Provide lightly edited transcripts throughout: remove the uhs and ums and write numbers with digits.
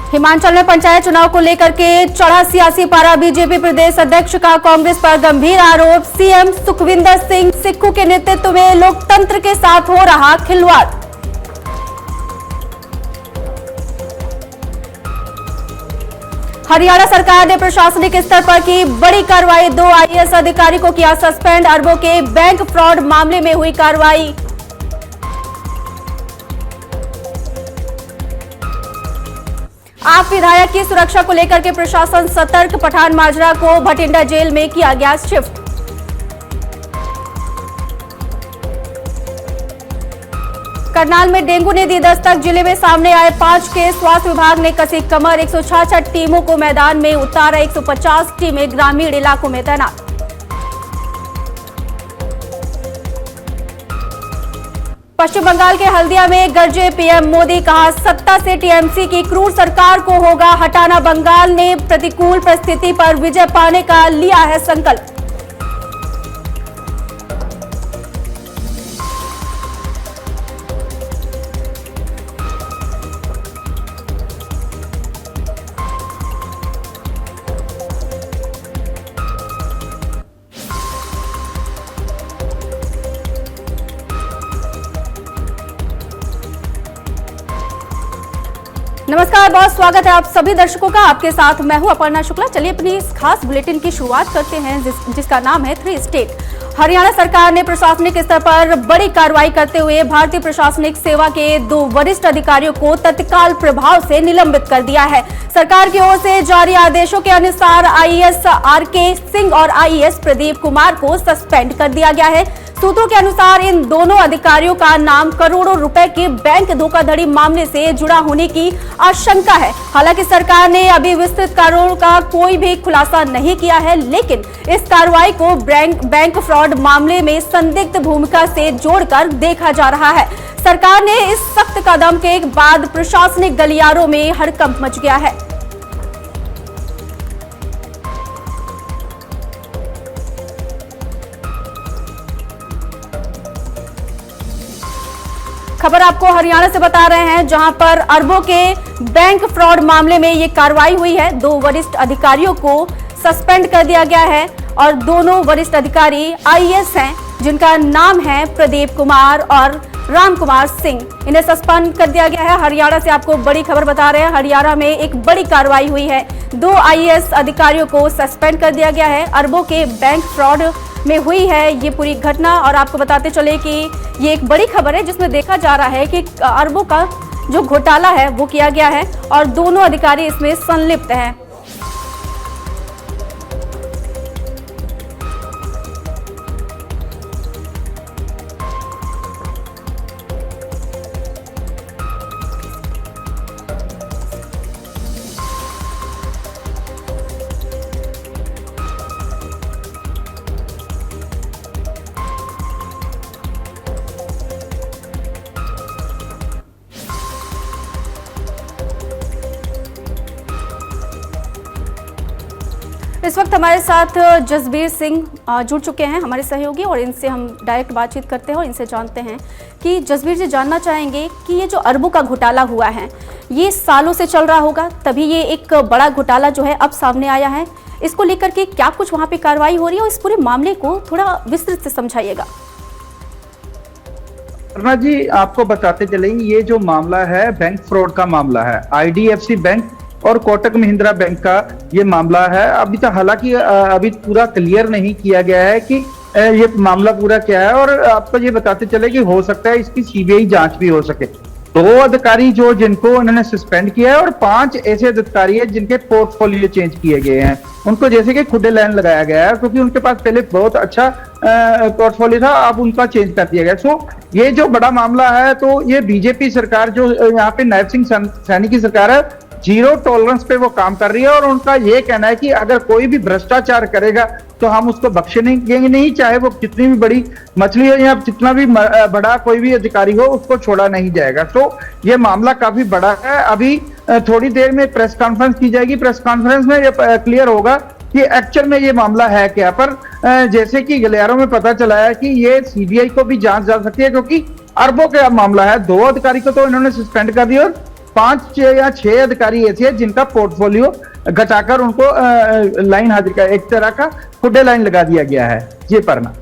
हिमाचल में पंचायत चुनाव को लेकर के चढ़ा सियासी पारा। बीजेपी प्रदेश अध्यक्ष का कांग्रेस पर गंभीर आरोप। सीएम सुखविंदर सिंह सिक्खू के नेतृत्व में लोकतंत्र के साथ हो रहा खिलवाड़। हरियाणा सरकार ने प्रशासनिक स्तर पर की बड़ी कार्रवाई। 2 आईएएस अधिकारी को किया सस्पेंड। अरबों के बैंक फ्रॉड मामले में हुई कार्रवाई। आप विधायक की सुरक्षा को लेकर के प्रशासन सतर्क। पठान माजरा को भटिंडा जेल में किया गया शिफ्ट। करनाल में डेंगू ने दी दस्तक। जिले में सामने आए 5 केस। स्वास्थ्य विभाग ने कसी कमर। 166 टीमों को मैदान में उतारा। 150 टीमें ग्रामीण इलाकों में तैनात। पश्चिम बंगाल के हल्दिया में गरजे पीएम मोदी। कहा, सत्ता से टीएमसी की क्रूर सरकार को होगा हटाना। बंगाल ने प्रतिकूल परिस्थिति पर विजय पाने का लिया है संकल्प। नमस्कार, बहुत स्वागत है आप सभी दर्शकों का। आपके साथ मैं हूं अपर्णा शुक्ला। चलिए अपनी इस खास बुलेटिन की शुरुआत करते हैं जिसका नाम है 3 स्टेट। हरियाणा सरकार ने प्रशासनिक स्तर पर बड़ी कार्रवाई करते हुए भारतीय प्रशासनिक सेवा के 2 वरिष्ठ अधिकारियों को तत्काल प्रभाव से निलंबित कर दिया है। सरकार की ओर से जारी आदेशों के अनुसार आईएएस आरके सिंह और आईएएस प्रदीप कुमार को सस्पेंड कर दिया गया है। सूत्रों के अनुसार इन दोनों अधिकारियों का नाम करोड़ों रुपए के बैंक धोखाधड़ी मामले से जुड़ा होने की आशंका है। हालांकि सरकार ने अभी विस्तृत कारणों का कोई भी खुलासा नहीं किया है, लेकिन इस कार्रवाई को बैंक फ्रॉड मामले में संदिग्ध भूमिका से जोड़कर देखा जा रहा है। सरकार ने इस सख्त कदम के बाद प्रशासनिक गलियारों में हड़कंप मच गया है। खबर आपको हरियाणा से बता रहे हैं, जहां पर अरबों के बैंक फ्रॉड मामले में ये कार्रवाई हुई है। 2 वरिष्ठ अधिकारियों को सस्पेंड कर दिया गया है और दोनों वरिष्ठ अधिकारी आईएएस हैं, जिनका नाम है प्रदीप कुमार और राम कुमार सिंह। इन्हें सस्पेंड कर दिया गया है। हरियाणा से आपको बड़ी खबर बता रहे हैं। हरियाणा में एक बड़ी कार्रवाई हुई है। 2 आईएएस अधिकारियों को सस्पेंड कर दिया गया है। अरबों के बैंक फ्रॉड में हुई है ये पूरी घटना। और आपको बताते चले कि ये एक बड़ी खबर है जिसमें देखा जा रहा है कि अरबों का जो घोटाला है वो किया गया है और दोनों अधिकारी इसमें संलिप्त हैं। इस वक्त हमारे साथ जसबीर सिंह जुड़ चुके हैं, हमारे सहयोगी, और इनसे हम डायरेक्ट बातचीत करते हैं और इनसे जानते हैं कि जसबीर जी जानना चाहेंगे कि ये जो अरबों का घोटाला हुआ है ये सालों से चल रहा होगा, तभी ये एक बड़ा घोटाला जो है अब सामने आया है। इसको लेकर के क्या कुछ वहाँ पे कार्रवाई हो रही है और इस पूरे मामले को थोड़ा विस्तृत से समझाइएगा। अपर्णा जी, आपको बताते चलेंगे ये जो मामला है बैंक फ्रॉड का मामला है। आईडीएफसी बैंक और कोटक महिंद्रा बैंक का ये मामला है। अभी तक हालांकि अभी पूरा क्लियर नहीं किया गया है कि ये मामला पूरा क्या है, और आपको ये बताते चले कि हो सकता है इसकी सीबीआई जांच भी हो सके। 2 अधिकारी जो जिनको उन्होंने सस्पेंड किया है और 5 ऐसे अधिकारी हैं जिनके पोर्टफोलियो चेंज किए गए हैं। उनको जैसे कि खुदे लाइन लगाया गया है क्योंकि उनके पास पहले बहुत अच्छा पोर्टफोलियो था, अब उनका चेंज कर दिया गया। सो ये जो बड़ा मामला है, तो ये बीजेपी सरकार जो यहाँ पे नायब सिंह सैनी की सरकार है, 0 टॉलरेंस पे वो काम कर रही है। और उनका ये कहना है कि अगर कोई भी भ्रष्टाचार करेगा तो हम उसको बख्शेंगे नहीं, चाहे वो कितनी भी बड़ी मछली हो या जितना भी बड़ा कोई भी अधिकारी हो, उसको छोड़ा नहीं जाएगा। तो ये मामला काफी बड़ा है। अभी थोड़ी देर में प्रेस कॉन्फ्रेंस की जाएगी। प्रेस कॉन्फ्रेंस में ये क्लियर होगा कि एक्चुअल में ये मामला है क्या। पर जैसे कि गलियारों में पता चला है कि ये सीबीआई को भी जांच जा सकती है, क्योंकि अरबों का मामला है। 2 अधिकारी को तो इन्होंने सस्पेंड कर दिया और 5 या 6 अधिकारी ऐसे हैं जिनका पोर्टफोलियो घटाकर उनको लाइन हाजिर का एक तरह का खुडे लाइन लगा दिया गया है। जी परना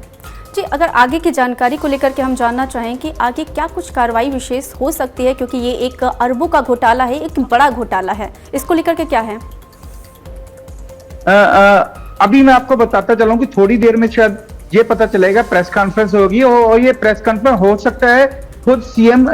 जी, अगर आगे की जानकारी को लेकर के हम जानना चाहें कि आगे क्या कुछ कार्रवाई विशेष हो सकती है, क्योंकि ये एक अरबों का घोटाला है, एक बड़ा घोटाला है, इसको लेकर के क्या है? अभी मैं आपको बताता चलूं कि थोड़ी देर में शायद ये पता चलेगा, प्रेस कॉन्फ्रेंस होगी और ये प्रेस कॉन्फ्रेंस हो सकता है खुद सीएम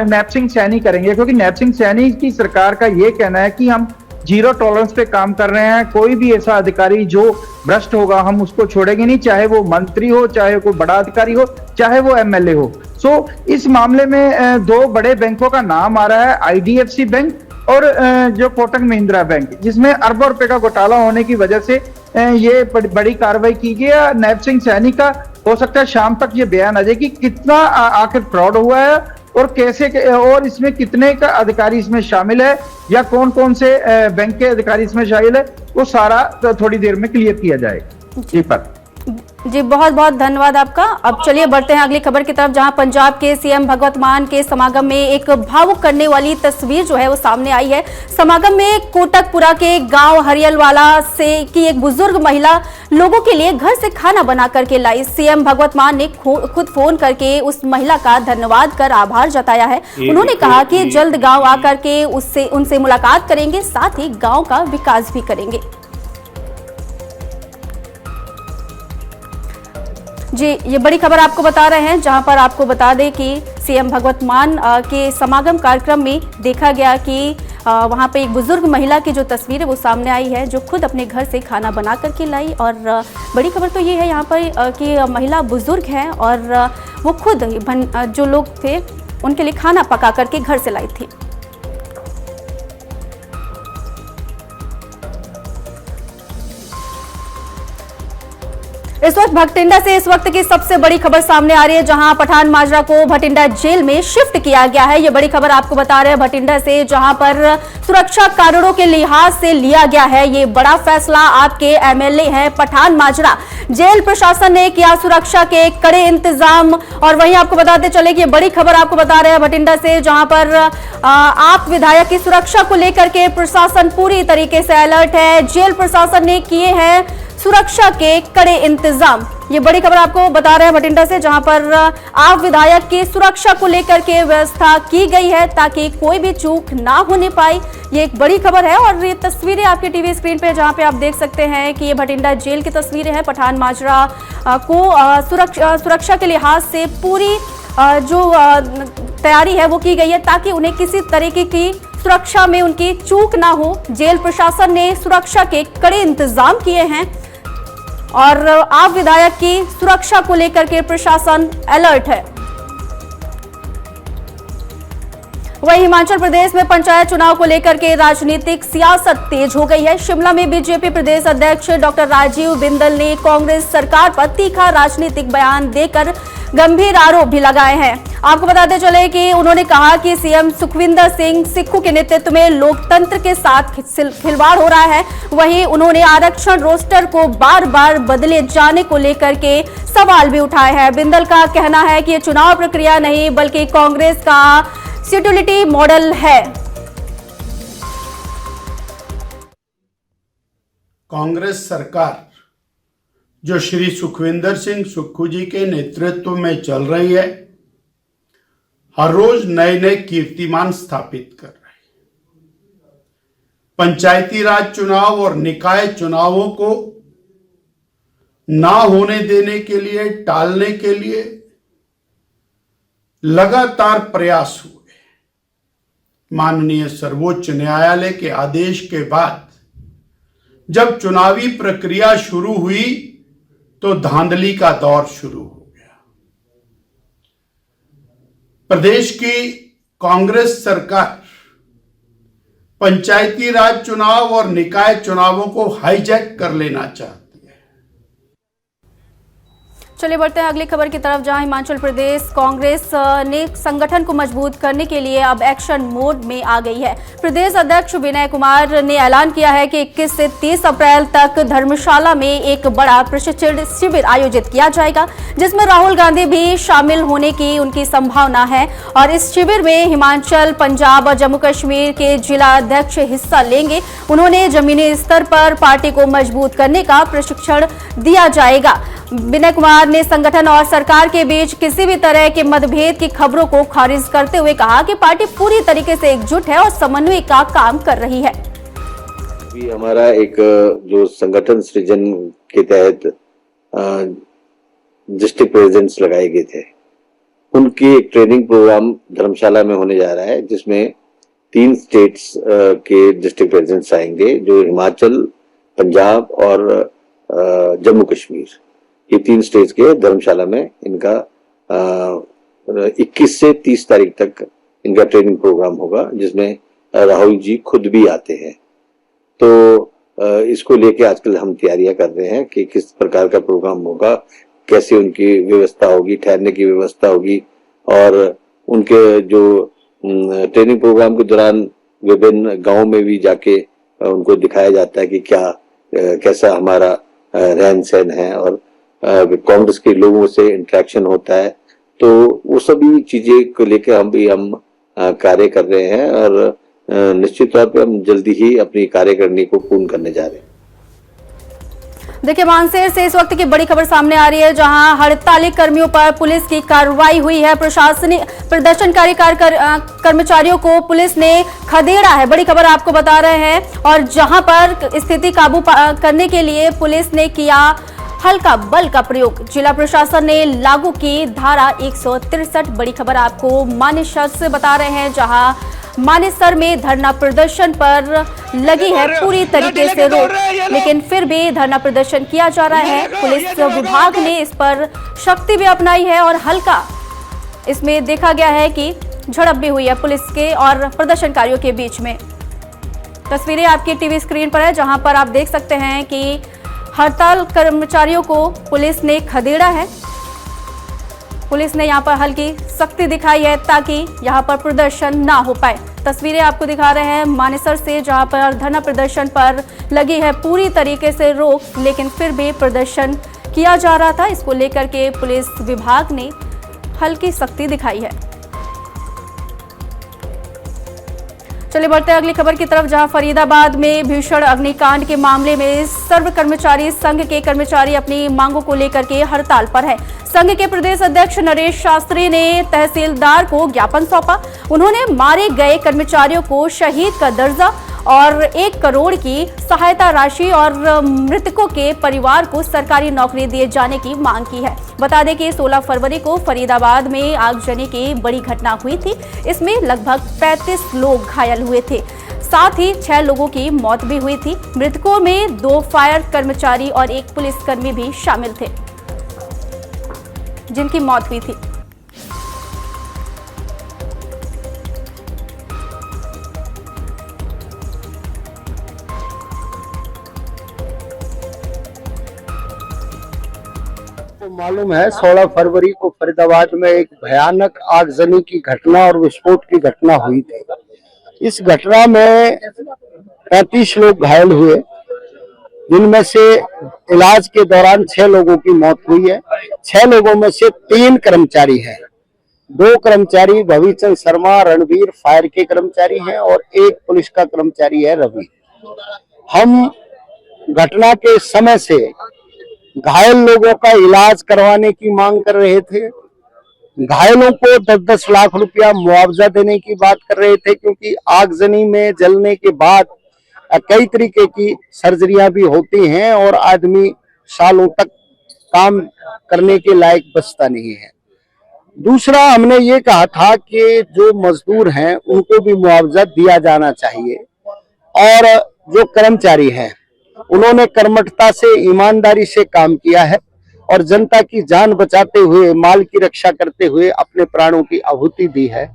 नैप सिंह सैनी करेंगे, क्योंकि नैप सिंह सैनी की सरकार का ये कहना है कि हम जीरो टॉलरेंस पे काम कर रहे हैं, कोई भी ऐसा अधिकारी जो भ्रष्ट होगा हम उसको छोड़ेंगे नहीं, चाहे वो मंत्री हो, चाहे कोई बड़ा अधिकारी हो, चाहे वो एमएलए हो। सो इस मामले में 2 बड़े बैंकों का नाम आ रहा है, आईडीएफसी बैंक और जो कोटक महिंद्रा बैंक, जिसमें अरबों रुपए का घोटाला होने की वजह से ये बड़ी कार्रवाई की गई है। नैप सिंह सैनी का हो सकता है शाम तक ये बयान आ जाए कि कितना आखिर फ्रॉड हुआ है और कैसे और इसमें कितने का अधिकारी इसमें शामिल है या कौन कौन से बैंक के अधिकारी इसमें शामिल है, वो सारा तो थोड़ी देर में क्लियर किया जाएगा। जी पर जी, बहुत बहुत धन्यवाद आपका। अब चलिए बढ़ते हैं अगली खबर की तरफ, जहां पंजाब के सीएम भगवंत मान के समागम में एक भावुक करने वाली तस्वीर जो है वो सामने आई है। समागम में कोटकपुरा के गांव हरियलवाला से की एक बुजुर्ग महिला लोगों के लिए घर से खाना बना करके लाई। सीएम भगवंत मान ने खुद फोन करके उस महिला का धन्यवाद कर आभार जताया है। उन्होंने कहा कि जल्द गाँव आकर के उनसे मुलाकात करेंगे, साथ ही गाँव का विकास भी करेंगे। जी, ये बड़ी खबर आपको बता रहे हैं, जहां पर आपको बता दें कि सीएम भगवंत मान के समागम कार्यक्रम में देखा गया कि वहां पे एक बुजुर्ग महिला की जो तस्वीर है वो सामने आई है, जो खुद अपने घर से खाना बना करके लाई। और बड़ी खबर तो ये है यहाँ पर कि महिला बुजुर्ग है और वो खुद जो लोग थे उनके लिए खाना पका करके घर से लाई थी। इस वक्त भटिंडा से इस वक्त की सबसे बड़ी खबर सामने आ रही है, जहां पठान माजरा को भटिंडा जेल में शिफ्ट किया गया है। ये बड़ी खबर आपको बता रहे हैं भटिंडा से, जहां पर सुरक्षा कारणों के लिहाज से लिया गया है ये बड़ा फैसला। आपके एमएलए हैं पठान माजरा, जेल प्रशासन ने किया सुरक्षा के कड़े इंतजाम। और वहीं आपको बताते चले कि ये बड़ी खबर आपको बता रहे हैं भटिंडा से, जहां पर आप विधायक की सुरक्षा को लेकर के प्रशासन पूरी तरीके से अलर्ट है। जेल प्रशासन ने किए हैं सुरक्षा के कड़े इंतजाम। ये बड़ी खबर आपको बता रहे हैं भटिंडा से, जहां पर आप विधायक की सुरक्षा को लेकर के व्यवस्था की गई है ताकि कोई भी चूक ना होने पाए। ये एक बड़ी खबर है और ये तस्वीरें आपके टीवी स्क्रीन पे जहां पे आप देख सकते हैं कि ये भटिंडा जेल की तस्वीरें हैं। पठान माजरा को सुरक्षा के लिहाज से पूरी जो तैयारी है वो की गई है ताकि उन्हें किसी तरीके की सुरक्षा में उनकी चूक ना हो। जेल प्रशासन ने सुरक्षा के कड़े इंतजाम किए हैं और आप विधायक की सुरक्षा को लेकर के प्रशासन अलर्ट है। वहीं हिमाचल प्रदेश में पंचायत चुनाव को लेकर के राजनीतिक सियासत तेज हो गई है। शिमला में बीजेपी प्रदेश अध्यक्ष डॉक्टर राजीव बिंदल ने कांग्रेस सरकार पर तीखा राजनीतिक बयान देकर गंभीर आरोप भी लगाए हैं। आपको बताते चले कि उन्होंने कहा कि सीएम सुखविंदर सिंह सिक्खू के नेतृत्व में लोकतंत्र के साथ खिलवाड़ हो रहा है। वहीं उन्होंने आरक्षण रोस्टर को बार बार बदले जाने को लेकर के सवाल भी उठाए हैं। बिंदल का कहना है कि ये चुनाव प्रक्रिया नहीं बल्कि कांग्रेस का स्यूटिलिटी मॉडल है। कांग्रेस सरकार जो श्री सुखविंदर सिंह सुक्खू जी के नेतृत्व में चल रही है, हर रोज नए नए कीर्तिमान स्थापित कर रही है। पंचायती राज चुनाव और निकाय चुनावों को ना होने देने के लिए, टालने के लिए लगातार प्रयास हुए। माननीय सर्वोच्च न्यायालय के आदेश के बाद जब चुनावी प्रक्रिया शुरू हुई तो धांधली का दौर शुरू हो गया। प्रदेश की कांग्रेस सरकार पंचायती राज चुनाव और निकाय चुनावों को हाईजैक कर लेना चाहती है। चलिए बढ़ते हैं अगली खबर की तरफ, जहां हिमाचल प्रदेश कांग्रेस ने संगठन को मजबूत करने के लिए अब एक्शन मोड में आ गई है। प्रदेश अध्यक्ष विनय कुमार ने ऐलान किया है कि 21 से 30 अप्रैल तक धर्मशाला में एक बड़ा प्रशिक्षण शिविर आयोजित किया जाएगा, जिसमें राहुल गांधी भी शामिल होने की उनकी संभावना है। और इस शिविर में हिमाचल, पंजाब और जम्मू कश्मीर के जिला अध्यक्ष हिस्सा लेंगे। उन्होंने जमीनी स्तर पर पार्टी को मजबूत करने का प्रशिक्षण दिया जाएगा। विनय कुमार ने संगठन और सरकार के बीच किसी भी तरह के मतभेद की खबरों को खारिज करते हुए कहा कि पार्टी पूरी तरीके से एकजुट है और समन्वय का काम कर रही है। भी हमारा एक जो संगठन सृजन के तहत डिस्ट्रिक्ट प्रेसिडेंट्स लगाए गए थे, उनकी एक ट्रेनिंग प्रोग्राम धर्मशाला में होने जा रहा है, जिसमें 3 स्टेट्स के डिस्ट्रिक्ट प्रेसिडेंट्स आएंगे, जो हिमाचल, पंजाब और जम्मू कश्मीर, ये 3 स्टेट्स के धर्मशाला में इनका 21 से 30 तारीख तक इनका ट्रेनिंग प्रोग्राम होगा, जिसमें राहुल जी खुद भी आते हैं। तो इसको लेके आजकल हम तैयारियां कर रहे हैं कि किस प्रकार का प्रोग्राम होगा, कैसे उनकी व्यवस्था होगी, ठहरने की व्यवस्था होगी, और उनके जो ट्रेनिंग प्रोग्राम के दौरान विभिन्न गांव में भी जाके उनको दिखाया जाता है कि क्या कैसा हमारा रहन सहन है, और कांग्रेस के लोगों से इंटरेक्शन होता है। तो वो सभी चीजें को लेकर हम कार्य कर रहे हैं, और निश्चित तौर पे हम जल्दी ही अपनी कार्यकारिणी को पूर्ण करने जा रहे हैं। देखिए, मानसेर से इस वक्त की बड़ी खबर सामने आ रही है, जहां हड़ताली कर्मियों पर पुलिस की कार्रवाई हुई है। प्रशासनिक प्रदर्शनकारी कर्मचारियों को पुलिस ने खदेड़ा है, बड़ी खबर आपको बता रहे हैं। और जहां पर स्थिति काबू करने के लिए पुलिस ने किया हल्का बल का प्रयोग, जिला प्रशासन ने लागू की धारा 163। बड़ी खबर आपको मानेसर से बता रहे हैं, जहां मानेसर में धरना प्रदर्शन पर लगी है पूरी तरीके से रोक, लेकिन फिर भी धरना प्रदर्शन किया जा रहा है। पुलिस विभाग ने इस पर शक्ति भी अपनाई है और हल्का इसमें देखा गया है कि झड़प भी हुई है पुलिस के और प्रदर्शनकारियों के बीच में। तस्वीरें आपकी टीवी स्क्रीन पर है, जहां पर आप देख सकते हैं कि हड़ताल कर्मचारियों को पुलिस ने खदेड़ा है। पुलिस ने यहां पर हल्की सख्ती दिखाई है ताकि यहां पर प्रदर्शन ना हो पाए। तस्वीरें आपको दिखा रहे हैं मानेसर से, जहां पर धरना प्रदर्शन पर लगी है पूरी तरीके से रोक, लेकिन फिर भी प्रदर्शन किया जा रहा था। इसको लेकर के पुलिस विभाग ने हल्की सख्ती दिखाई है। चलिए बढ़ते हैं अगली खबर की तरफ, जहां फरीदाबाद में भीषण अग्निकांड के मामले में सर्व कर्मचारी संघ के कर्मचारी अपनी मांगों को लेकर के हड़ताल पर है। संघ के प्रदेश अध्यक्ष नरेश शास्त्री ने तहसीलदार को ज्ञापन सौंपा। उन्होंने मारे गए कर्मचारियों को शहीद का दर्जा और 1 करोड़ की सहायता राशि और मृतकों के परिवार को सरकारी नौकरी दिए जाने की मांग की है। बता दें कि 16 फरवरी को फरीदाबाद में आगजनी की बड़ी घटना हुई थी। इसमें लगभग 35 लोग घायल हुए थे, साथ ही 6 लोगों की मौत भी हुई थी। मृतकों में 2 फायर कर्मचारी और 1 पुलिसकर्मी भी शामिल थे, जिनकी मौत हुई थी। मालूम है 16 फरवरी को फरीदाबाद में एक भयानक आगजनी की घटना और विस्फोट की घटना हुई थी। इस घटना में 35 लोग घायल हुए, जिनमें से इलाज के दौरान 6 लोगों की मौत हुई है। 6 लोगों में से 3 कर्मचारी हैं। 2 कर्मचारी भविचंद शर्मा रणवीर फायर के कर्मचारी हैं और 1 पुलिस का कर्मचारी है रवि। हम घटना के समय से घायल लोगों का इलाज करवाने की मांग कर रहे थे। घायलों को 10-10 लाख रुपया मुआवजा देने की बात कर रहे थे, क्योंकि आगजनी में जलने के बाद कई तरीके की सर्जरियां भी होती हैं और आदमी सालों तक काम करने के लायक बचता नहीं है। दूसरा, हमने ये कहा था कि जो मजदूर हैं उनको भी मुआवजा दिया जाना चाहिए, और जो कर्मचारी हैं उन्होंने कर्मठता से, ईमानदारी से काम किया है और जनता की जान बचाते हुए, माल की रक्षा करते हुए अपने प्राणों की आहुति दी है।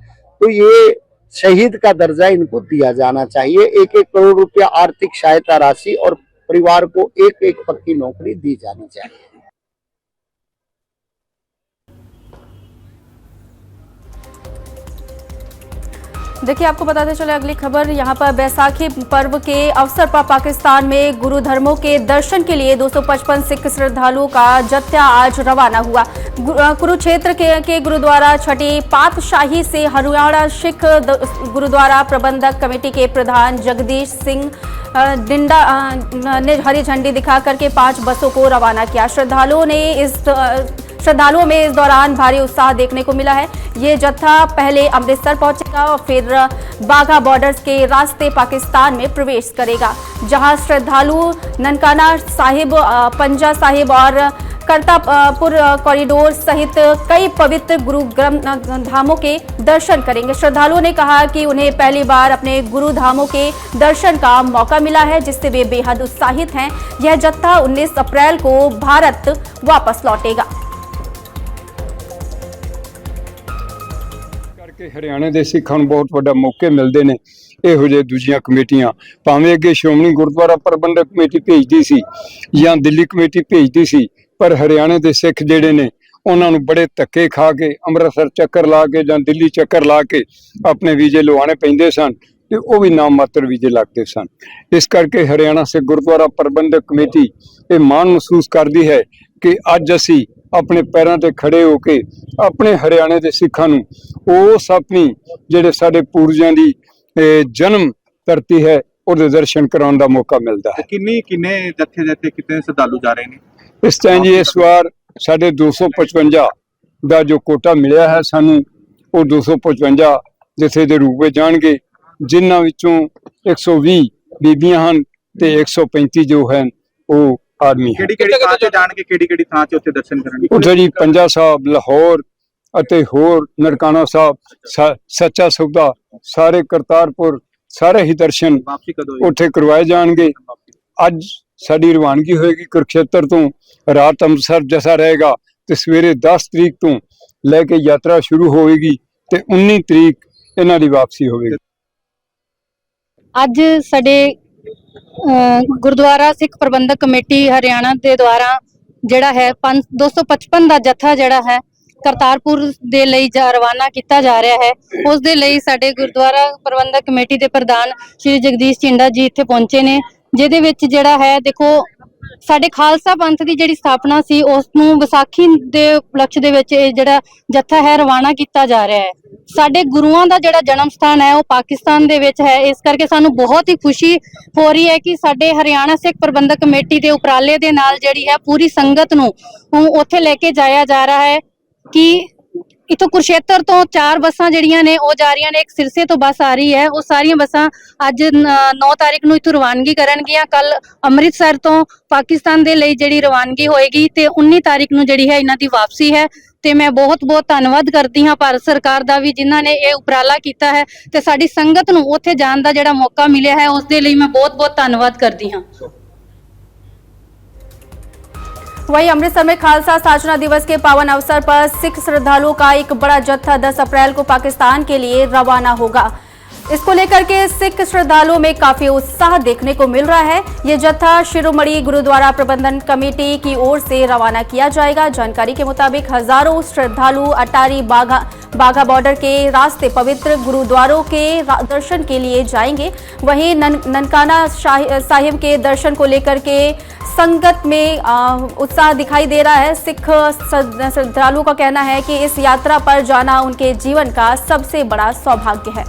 तो ये शहीद का दर्जा इनको दिया जाना चाहिए। 1-1 करोड़ रुपया आर्थिक सहायता राशि और परिवार को 1-1 पक्की नौकरी दी जानी चाहिए। देखिए, आपको बताते चले अगली खबर। यहाँ पर बैसाखी पर्व के अवसर पर पाकिस्तान में गुरु धर्मों के दर्शन के लिए 255 सिख श्रद्धालुओं का जत्था आज रवाना हुआ। कुरुक्षेत्र के गुरुद्वारा छठी पातशाही से हरियाणा सिख गुरुद्वारा प्रबंधक कमेटी के प्रधान जगदीश सिंह डिंडा ने हरी झंडी दिखाकर के 5 बसों को रवाना किया। श्रद्धालुओं में इस दौरान भारी उत्साह देखने को मिला है। ये जत्था पहले अमृतसर पहुंचेगा और फिर बाघा बॉर्डर्स के रास्ते पाकिस्तान में प्रवेश करेगा, जहां श्रद्धालु ननकाना साहिब, पंजा साहिब और करतारपुर कॉरिडोर सहित कई पवित्र गुरु धामों के दर्शन करेंगे। श्रद्धालुओं ने कहा कि उन्हें पहली बार अपने गुरु धामों के दर्शन का मौका मिला है, जिससे वे बेहद उत्साहित हैं। यह जत्था 19 अप्रैल को भारत वापस लौटेगा। हरियाणा के सिखां नूं बहुत वड्डा मौके मिलते हैं। ਇਹੋ ਜਿਹੇ ਦੂਜੀਆਂ ਕਮੇਟੀਆਂ ਭਾਵੇਂ ਅੱਗੇ ਸ਼੍ਰੋਮਣੀ ਗੁਰਦੁਆਰਾ ਪ੍ਰਬੰਧਕ ਕਮੇਟੀ ਭੇਜਦੀ ਸੀ ਜਾਂ ਦਿੱਲੀ ਕਮੇਟੀ ਭੇਜਦੀ ਸੀ, ਪਰ ਹਰਿਆਣੇ ਦੇ ਸਿੱਖ ਜਿਹੜੇ ਨੇ ਉਹਨਾਂ ਨੂੰ ਬੜੇ ਧੱਕੇ ਖਾ ਕੇ ਅੰਮ੍ਰਿਤਸਰ ਚੱਕਰ ਲਾ ਕੇ ਜਾਂ ਦਿੱਲੀ ਚੱਕਰ ਲਾ ਕੇ ਆਪਣੇ ਵੀਜ਼ੇ ਲਵਾਉਣੇ ਪੈਂਦੇ ਸਨ ਤੇ ਉਹ ਵੀ ਨਾਮ ਮਾਤਰ ਵੀਜ਼ੇ ਲੱਗਦੇ ਸਨ। ਇਸ ਕਰਕੇ ਹਰਿਆਣਾ ਸਿੱਖ ਗੁਰਦੁਆਰਾ ਪ੍ਰਬੰਧਕ ਕਮੇਟੀ ਇਹ ਮਾਣ ਮਹਿਸੂਸ ਕਰਦੀ ਹੈ ਕਿ ਅੱਜ ਅਸੀਂ अपने पैरों ते खड़े होके अपने हरियाणे के सिखां नूं उस अपनी जिहड़े साडे पूर्वजां दी जन्म धरती है उहदे दर्शन कराउण दा मौका मिलता है। किन्ने जत्थे कितने श्रद्धालु जा रहे हैं इस टाइम जी? इस बार साडे 255 दा जो कोटा मिलिया है सानू, वो 255 जत्थे दे रूप में जाणगे, जिन्हां विचों 120 बीबियां हन ते 135 जो हैं वो आदमी है। उत्थे जी पंजा साहब, लाहौर अते होर ननकाना साहब, सच्चा सौदा, सारे करतारपुर, सारे ही दर्शन उत्थे करवाए जाएंगे। अज साडी रवानगी होएगी कुरुक्षेत्र तो, रात अमृतसर जैसा रहेगा ते सवेरे 10 तरीक तो लेके यात्रा शुरू होएगी ते 19 तरीक इन्हां दी वापसी होएगी। अज साडे गुरुद्वारा सिख प्रबंधक कमेटी हरियाणा के द्वारा जिहड़ा है 255 का जत्था जिहड़ा है करतारपुर दे लई रवाना किया जा रहा है। उस दे लई साडे गुरुद्वारा प्रबंधक कमेटी के प्रधान श्री जगदीश चिंडा जी इत्थे पहुंचे ने, जिहदे विच जिहड़ा है देखो साडे खालसा पंथ की जिहड़ी स्थापना सी उसनूं विसाखी दे उपलक्ष्य दे विच जिहड़ा जत्था है रवाना किया जा रहा है। साडे गुरुआं दा जिहड़ा जन्म स्थान है वो पाकिस्तान दे विच है। इस करके सानू बहुत ही खुशी हो रही है कि साडे हरियाणा सिख प्रबंधक कमेटी के उपराले दे नाल जिहड़ी है पूरी संगत नूं उत्थे लेके जाया जा रहा है कि इथों कुरुक्षेत्र तो 4 बसां जिहड़ियां ने वो जा रही ने, एक सिरसे तो बस आ रही है। वो सारियां बसां अज 9 तारीख नूं इथों रवानगी करनगियां। कल अमृतसर तो पाकिस्तान दे लई जिहड़ी रवानगी होएगी ते 19 तारीख नूं जिहड़ी है इन्हां दी वापसी है। ते मैं बहुत बहुत धन्नवाद करती हाँ भारत सरकार का भी, जिन्हां ने ये उपराला किया है ते साडी संगत नूं उत्थे जाण दा जिहड़ा मौका मिलिया है उस दे लई मैं बहुत बहुत धन्नवाद करती हाँ। वहीं अमृतसर में खालसा साधना दिवस के पावन अवसर पर सिख श्रद्धालुओं का एक बड़ा जत्था 10 अप्रैल को पाकिस्तान के लिए रवाना होगा। इसको लेकर के सिख श्रद्धालुओं में काफी उत्साह देखने को मिल रहा है। ये जत्था शिरोमणि गुरुद्वारा प्रबंधन कमेटी की ओर से रवाना किया जाएगा। जानकारी के मुताबिक हजारों श्रद्धालु अटारी बाघा बॉर्डर के रास्ते पवित्र गुरुद्वारों के दर्शन के लिए जाएंगे। वहीं ननकाना साहिब के दर्शन को लेकर के संगत में उत्साह दिखाई दे रहा है। सिख श्रद्धालुओं का कहना है कि इस यात्रा पर जाना उनके जीवन का सबसे बड़ा सौभाग्य है।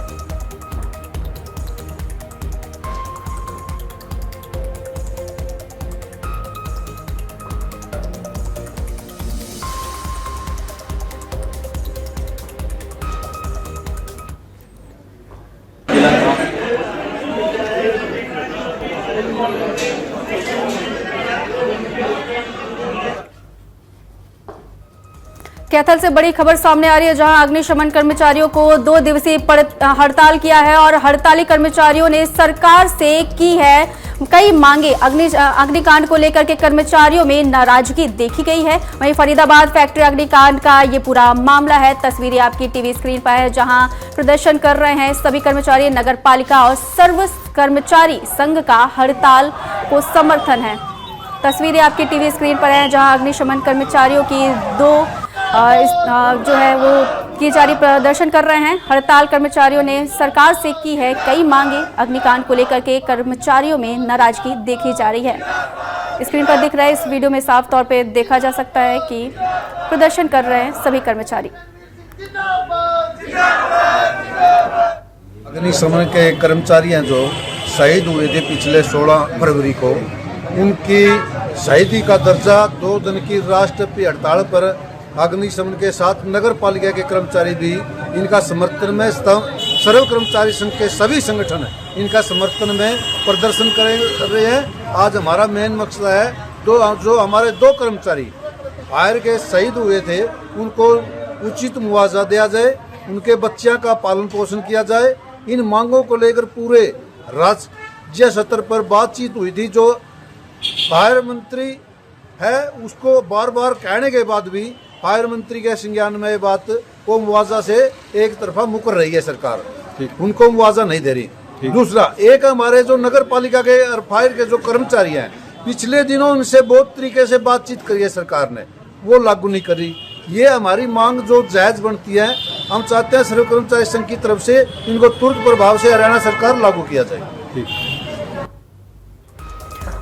कैथल से बड़ी खबर सामने आ रही है, जहां अग्निशमन कर्मचारियों को 2 दिवसीय हड़ताल किया है और हड़ताली कर्मचारियों ने सरकार से की है कई मांगे। अग्निकांड को लेकर के कर्मचारियों में नाराजगी देखी गई है। वहीं फरीदाबाद फैक्ट्री अग्निकांड का ये पूरा मामला है। तस्वीरें आपकी टीवी स्क्रीन पर है, जहां प्रदर्शन कर रहे हैं सभी कर्मचारी। नगर पालिका और सर्व कर्मचारी संघ का हड़ताल को समर्थन है। तस्वीरें आपकी टीवी स्क्रीन पर है, जहां अग्निशमन कर्मचारियों की 2 जो है वो किए जारी प्रदर्शन कर रहे हैं। हड़ताल कर्मचारियों ने सरकार से की है कई मांगे। अग्निकांड को लेकर के कर्मचारियों में नाराजगी देखी जा रही है। स्क्रीन पर दिख रहा है, इस वीडियो में साफ तौर पे देखा जा सकता है कि प्रदर्शन कर रहे हैं सभी कर्मचारी। अग्निशमन के कर्मचारी हैं जो शहीद हुए थे पिछले 16 फरवरी को, उनकी शहीदी का दर्जा 2 दिन की राष्ट्रव्यापी हड़ताल पर अग्निशमन के साथ नगर पालिका के कर्मचारी भी इनका समर्थन में सर्व कर्मचारी संघ के सभी संगठन इनका समर्थन में प्रदर्शन कर रहे हैं। आज हमारा मेन मकसद है जो हमारे 2 कर्मचारी फायर के शहीद हुए थे उनको उचित मुआवजा दिया जाए, उनके बच्चियों का पालन पोषण किया जाए। इन मांगों को लेकर पूरे राज्य स्तर पर बातचीत हुई थी। जो फायर मंत्री है उसको बार बार कहने के बाद भी फायर मंत्री के संज्ञान में बात को मुआवजा से एक तरफा मुकर रही है सरकार, उनको मुआवजा नहीं दे रही। दूसरा, एक हमारे जो नगर पालिका के और फायर के जो कर्मचारी हैं, पिछले दिनों उनसे बहुत तरीके से बातचीत करी है सरकार ने, वो लागू नहीं करी। ये हमारी मांग जो जायज बनती है, हम चाहते हैं सर्व कर्मचारी संघ की तरफ से इनको तुरंत प्रभाव से हरियाणा सरकार लागू किया जाए।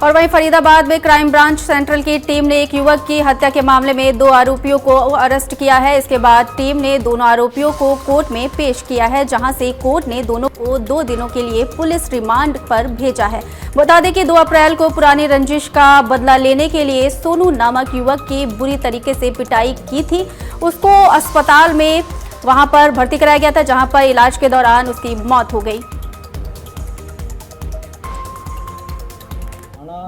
और वहीं फरीदाबाद में क्राइम ब्रांच सेंट्रल की टीम ने एक युवक की हत्या के मामले में 2 आरोपियों को अरेस्ट किया है। इसके बाद टीम ने दोनों आरोपियों को कोर्ट में पेश किया है, जहां से कोर्ट ने दोनों को 2 दिनों के लिए पुलिस रिमांड पर भेजा है। बता दें कि 2 अप्रैल को पुरानी रंजिश का बदला लेने के लिए सोनू नामक युवक की बुरी तरीके से पिटाई की थी। उसको अस्पताल में वहां पर भर्ती कराया गया था, जहां पर इलाज के दौरान उसकी मौत हो गई।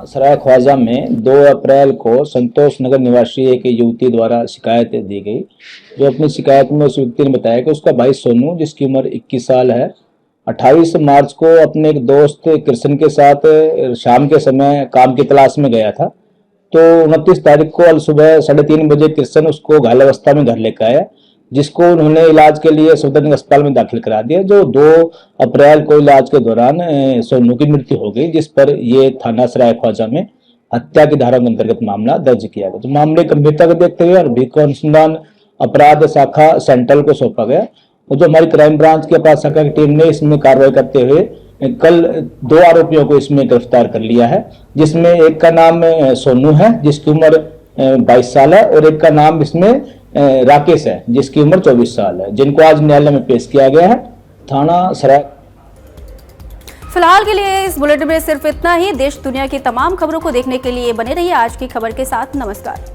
सराय ख्वाजा में 2 अप्रैल को संतोष नगर निवासी एक युवती द्वारा शिकायत दी गई। जो अपनी शिकायत में उस युवती ने बताया कि उसका भाई सोनू, जिसकी उम्र 21 साल है, 28 मार्च को अपने एक दोस्त कृष्ण के साथ शाम के समय काम की तलाश में गया था। तो 29 तारीख को सुबह 3:30 बजे कृष्ण उसको घायल अवस्था में घर लेकर आया, जिसको उन्होंने इलाज के लिए सफदरजंग अस्पताल में दाखिल करा दिया। जो 2 अप्रैल को इलाज के दौरान सोनू की मृत्यु हो गई, जिस पर ये थाना सराय ख्वाजा में हत्या की धारा के अंतर्गत मामला दर्ज किया गया। तो मामले गंभीरता को देखते हुए अभियुक्त अनुसंधान अपराध शाखा सेंट्रल को सौंपा गया। और जो हमारी क्राइम ब्रांच की अपराध शाखा की टीम ने इसमें कार्रवाई करते हुए कल 2 आरोपियों को इसमें गिरफ्तार कर लिया है, जिसमें एक का नाम सोनू है जिसकी उम्र 22 साल है, और एक का नाम इसमें राकेश है जिसकी उम्र 24 साल है, जिनको आज न्यायालय में पेश किया गया है। थाना सराय। फिलहाल के लिए इस बुलेटिन में सिर्फ इतना ही। देश दुनिया की तमाम खबरों को देखने के लिए बने रहिए आज की खबर के साथ। नमस्कार।